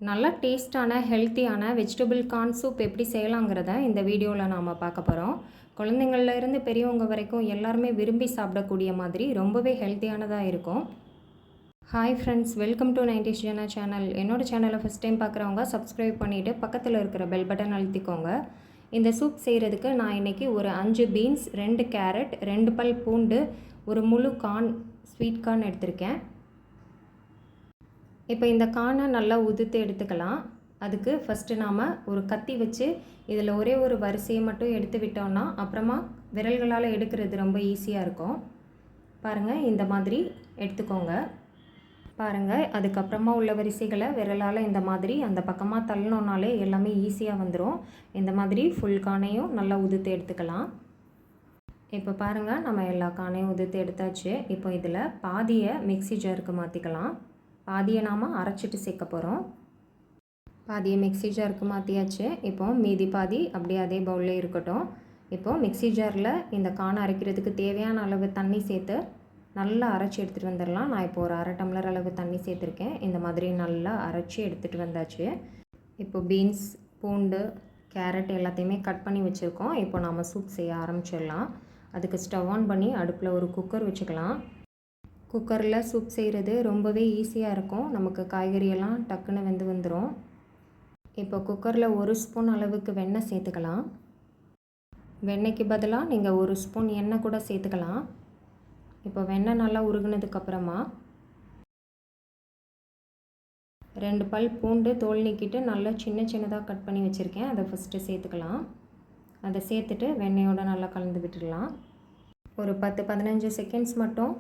நல்ல டேஸ்ட்டான ஹெல்த்தியான வெஜிடபிள் கார்ன் சூப் எப்படி செய்யலாங்கிறத இந்த வீடியோவில் நாம் பார்க்க போகிறோம். குழந்தைங்கள்ல இருந்து பெரியவங்க வரைக்கும் எல்லாருமே விரும்பி சாப்பிடக்கூடிய மாதிரி ரொம்பவே ஹெல்த்தியானதாக இருக்கும். Hi friends, welcome to 90s Jana channel. என்னோடய சேனலை ஃபஸ்ட் டைம் பார்க்குறவங்க சப்ஸ்கிரைப் பண்ணிவிட்டு பக்கத்தில் இருக்கிற பெல் பட்டன் அழுத்திக்கோங்க. இந்த சூப் செய்கிறதுக்கு நான் இன்றைக்கி ஒரு 5 பீன்ஸ், 2 கேரட், 2 பல் பூண்டு, ஒரு முழு கார்ன், ஸ்வீட் கார்ன் எடுத்திருக்கேன். இப்போ இந்த கார்னை நல்லா உதுத்து எடுத்துக்கலாம். அதுக்கு ஃபஸ்ட்டு நாம் ஒரு கத்தி வச்சு இதில் ஒரே ஒரு வரிசையை மட்டும் எடுத்து விட்டோம்னா அப்புறமா விரல்களால் எடுக்கிறது ரொம்ப ஈஸியாக இருக்கும். பாருங்கள், இந்த மாதிரி எடுத்துக்கோங்க. பாருங்கள், அதுக்கப்புறமா உள்ள வரிசைகளை விரலால் இந்த மாதிரி அந்த பக்கமாக தள்ளணுன்னாலே எல்லாமே ஈஸியாக வந்துடும். இந்த மாதிரி ஃபுல் கார்னையும் நல்லா உதுத்து எடுத்துக்கலாம். இப்போ பாருங்கள், நம்ம எல்லா கார்னையும் உதுத்து எடுத்தாச்சு. இப்போ இதில் பாதியை மிக்ஸி ஜாருக்கு மாற்றிக்கலாம். பாதியை நாம் அரைச்சிட்டு சேர்க்க போகிறோம். பாதியை மிக்ஸி ஜாருக்கு மாற்றியாச்சு. இப்போ மீதி பாதி அப்படியே அதே பவுலில் இருக்கட்டும். இப்போது மிக்ஸி ஜாரில் இந்த கார்ன் அரைக்கிறதுக்கு தேவையான அளவு தண்ணி சேர்த்து நல்லா அரைச்சி எடுத்துகிட்டு வந்துடலாம். நான் இப்போ ஒரு 1/2 டம்ளர் அளவு தண்ணி சேர்த்துருக்கேன். இந்த மாதிரி நல்லா அரைச்சி எடுத்துகிட்டு வந்தாச்சு. இப்போ பீன்ஸ், பூண்டு, கேரட் எல்லாத்தையுமே கட் பண்ணி வச்சுருக்கோம். இப்போ நாம் சூப் செய்ய ஆரம்பிச்சிடலாம். அதுக்கு ஸ்டவ் ஆன் பண்ணி அடுப்பில் ஒரு குக்கர் வச்சுக்கலாம். குக்கரில் சூப் செய்கிறது ரொம்பவே ஈஸியாக இருக்கும். நமக்கு காய்கறியெல்லாம் டக்குன்னு வெந்து வந்துடும். இப்போ குக்கரில் 1 ஸ்பூன் அளவுக்கு வெண்ணெய் சேர்த்துக்கலாம். வெண்ணெய்க்கு பதிலாக நீங்கள் 1 ஸ்பூன் எண்ணெய் கூட சேர்த்துக்கலாம். இப்போ வெண்ணெய் நல்லா உருகுனதுக்கப்புறமா 2 பல் பூண்டு தோல் நீக்கிட்டு நல்லா சின்னதாக கட் பண்ணி வச்சுருக்கேன். அதை ஃபஸ்ட்டு சேர்த்துக்கலாம். அதை சேர்த்துட்டு வெண்ணெயோடு நல்லா கலந்து விட்டுடலாம். ஒரு 10-15 செகண்ட்ஸ் மட்டும்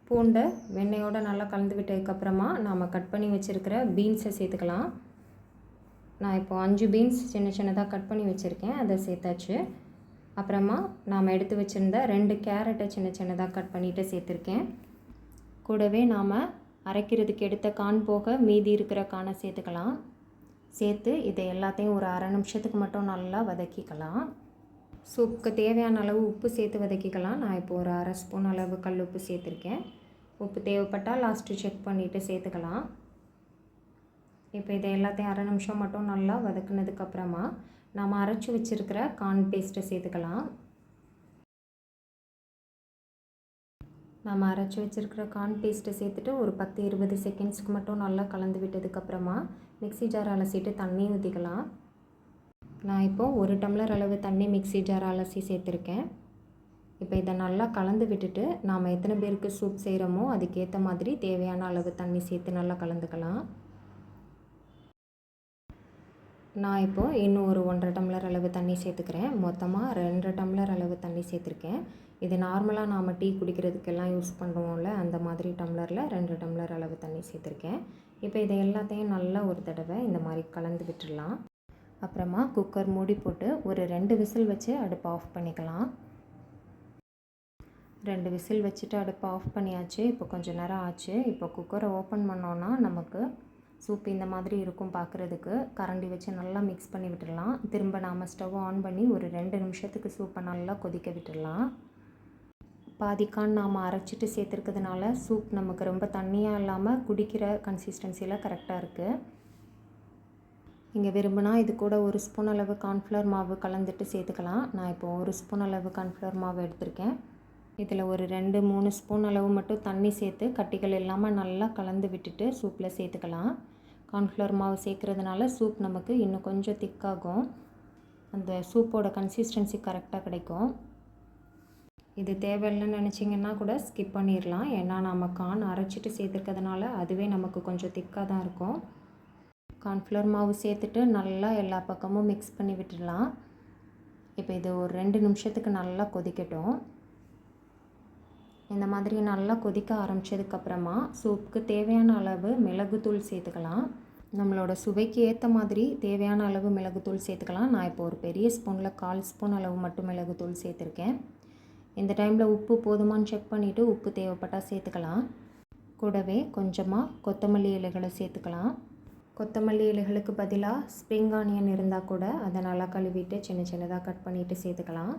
பூண்டை வெண்ணெயோடு நல்லா கலந்து விட்டதுக்கப்புறமா நாம் கட் பண்ணி வச்சுருக்கிற பீன்ஸை சேர்த்துக்கலாம். நான் இப்போது 5 பீன்ஸ் சின்னதாக கட் பண்ணி வச்சுருக்கேன். அதை சேர்த்தாச்சு. அப்புறமா நாம் எடுத்து வச்சுருந்த 2 கேரட்டை சின்னதாக கட் பண்ணிவிட்டு சேர்த்துருக்கேன். கூடவே நாம் அரைக்கிறதுக்கு எடுத்த கார்ன் போக மீதி இருக்கிற கார்னை சேர்த்துக்கலாம். சேர்த்து இதை எல்லாத்தையும் ஒரு 1/2 நிமிஷத்துக்கு மட்டும் நல்லா வதக்கிக்கலாம். சூப்புக்கு தேவையான அளவு உப்பு சேர்த்து வதக்கிக்கலாம். நான் இப்போ ஒரு 1/2 ஸ்பூன் அளவு கல் உப்பு சேர்த்துருக்கேன். உப்பு தேவைப்பட்டால் லாஸ்ட்டு செக் பண்ணிவிட்டு சேர்த்துக்கலாம். இப்போ இதை எல்லாத்தையும் 1/2 நிமிஷம் மட்டும் நல்லா வதக்குனதுக்கப்புறமா நாம் அரைச்சி வச்சுருக்கிற கார்ன் பேஸ்ட்டை சேர்த்துக்கலாம். நம்ம அரைச்சி வச்சுருக்கிற கார்ன் பேஸ்ட்டை சேர்த்துட்டு ஒரு 10-20 செகண்ட்ஸ்க்கு மட்டும் நல்லா கலந்து விட்டதுக்கப்புறமா மிக்ஸி ஜார் அலசிட்டு தண்ணி ஊற்றிக்கலாம். நான் இப்போது 1 டம்ளர் அளவு தண்ணி மிக்ஸி ஜார் அலசி சேர்த்துருக்கேன். இப்போ இதை நல்லா கலந்து விட்டுட்டு நாம் எத்தனை பேருக்கு சூப் செய்கிறோமோ அதுக்கேற்ற மாதிரி தேவையான அளவு தண்ணி சேர்த்து நல்லா கலந்துக்கலாம். நான் இப்போது இன்னும் ஒரு 1.5 டம்ளர் அளவு தண்ணி சேர்த்துக்கிறேன். மொத்தமாக 2 டம்ளர் அளவு தண்ணி சேர்த்துருக்கேன். இது நார்மலாக நாம் டீ குடிக்கிறதுக்கெல்லாம் யூஸ் பண்ணுவோம்ல, அந்த மாதிரி டம்ளரில் 2 டம்ளர் அளவு தண்ணி சேர்த்துருக்கேன். இப்போ இதை எல்லாத்தையும் நல்லா ஒரு தடவை இந்த மாதிரி கலந்து விட்டுடலாம். அப்புறமா குக்கர் மூடி போட்டு ஒரு 2 விசில் வச்சு அடுப்பை ஆஃப் பண்ணிக்கலாம். 2 விசில் வச்சுட்டு அடுப்பை ஆஃப் பண்ணியாச்சு. இப்போ கொஞ்சம் நேரம் ஆச்சு. இப்போ குக்கரை ஓப்பன் பண்ணோன்னா நமக்கு சூப் இந்த மாதிரி இருக்கும் பார்க்குறதுக்கு. கரண்டி வச்சு நல்லா மிக்ஸ் பண்ணி விட்டுடலாம். திரும்ப நாம் ஸ்டவ் ஆன் பண்ணி ஒரு 2 நிமிஷத்துக்கு சூப்பை நல்லா கொதிக்க விட்டுடலாம். பாதிக்கான் நாம் அரைச்சிட்டு சேர்த்துருக்கிறதுனால சூப் நமக்கு ரொம்ப தண்ணியாக இல்லாமல் குடிக்கிற கன்சிஸ்டன்சியில் கரெக்டாக இருக்குது. நீங்கள் விரும்பினா இது கூட 1 ஸ்பூன் அளவு கார்ன்ஃப்ளவர் மாவு கலந்துட்டு சேர்த்துக்கலாம். நான் இப்போது 1 ஸ்பூன் அளவு கார்ன்ஃப்ளவர் மாவு எடுத்திருக்கேன். இதில் ஒரு 2-3 ஸ்பூன் அளவு மட்டும் தண்ணி சேர்த்து கட்டிகள் இல்லாமல் நல்லா கலந்து விட்டுட்டு சூப்பில் சேர்த்துக்கலாம். கார்ன்ஃப்ளவர் மாவு சேர்க்குறதுனால சூப் நமக்கு இன்னும் கொஞ்சம் திக்காகும். அந்த சூப்போட கன்சிஸ்டன்சி கரெக்டாக கிடைக்கும். இது தேவையில்லைன்னு நினச்சிங்கன்னா கூட ஸ்கிப் பண்ணிடலாம். ஏன்னா நம்ம கார்ன் அரைச்சிட்டு சேர்த்துருக்கிறதுனால அதுவே நமக்கு கொஞ்சம் திக்காக தான் இருக்கும். கார்ன்ஃப்ளவர் மாவு சேர்த்துட்டு நல்லா எல்லா பக்கமும் மிக்ஸ் பண்ணி விட்டுடலாம். இப்போ இது ஒரு 2 நிமிஷத்துக்கு நல்லா கொதிக்கட்டும். இந்த மாதிரி நல்லா கொதிக்க ஆரம்பித்ததுக்கப்புறமா சூப்புக்கு தேவையான அளவு மிளகுத்தூள் சேர்த்துக்கலாம். நம்மளோட சுவைக்கு ஏற்ற மாதிரி தேவையான அளவு மிளகுத்தூள் சேர்த்துக்கலாம். நான் இப்போ ஒரு பெரிய ஸ்பூனில் 1/4 ஸ்பூன் அளவு மட்டும் மிளகுத்தூள் சேர்த்துருக்கேன். இந்த டைமில் உப்பு போதுமான்னு செக் பண்ணிவிட்டு உப்பு தேவைப்பட்டால் சேர்த்துக்கலாம். கூடவே கொஞ்சமாக கொத்தமல்லி இலைகளை சேர்த்துக்கலாம். கொத்தமல்லி இலைகளுக்கு பதிலாக ஸ்ப்ரிங் ஆனியன் இருந்தால் கூட அதை நல்லா கழுவிட்டு சின்னதாக கட் பண்ணிவிட்டு சேர்த்துக்கலாம்.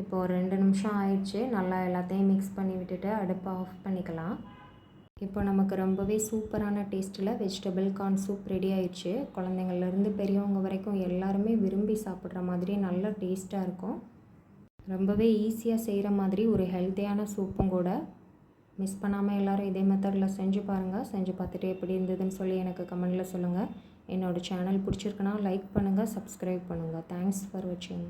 இப்போது 2 நிமிஷம் ஆயிடுச்சு. நல்லா எல்லாத்தையும் மிக்ஸ் பண்ணி விட்டுட்டு அடுப்பை ஆஃப் பண்ணிக்கலாம். இப்போ நமக்கு ரொம்பவே சூப்பரான டேஸ்ட்டில் வெஜிடபிள் கார்ன் சூப் ரெடி ஆயிடுச்சு. குழந்தைங்கள்லேருந்து பெரியவங்க வரைக்கும் எல்லாருமே விரும்பி சாப்பிட்ற மாதிரி நல்ல டேஸ்ட்டாக இருக்கும். ரொம்பவே ஈஸியாக செய்கிற மாதிரி ஒரு ஹெல்த்தியான சூப்பும் கூட. மிஸ் பண்ணாமல் எல்லோரும் இதே மெத்தடில் செஞ்சு பாருங்கள். செஞ்சு பார்த்துட்டு எப்படி இருந்ததுன்னு சொல்லி எனக்கு கமெண்டில் சொல்லுங்கள். என்னோடய சேனல் பிடிச்சிருக்குன்னா லைக் பண்ணுங்கள், சப்ஸ்கிரைப் பண்ணுங்கள். தேங்க்ஸ் ஃபார் வாட்சிங்.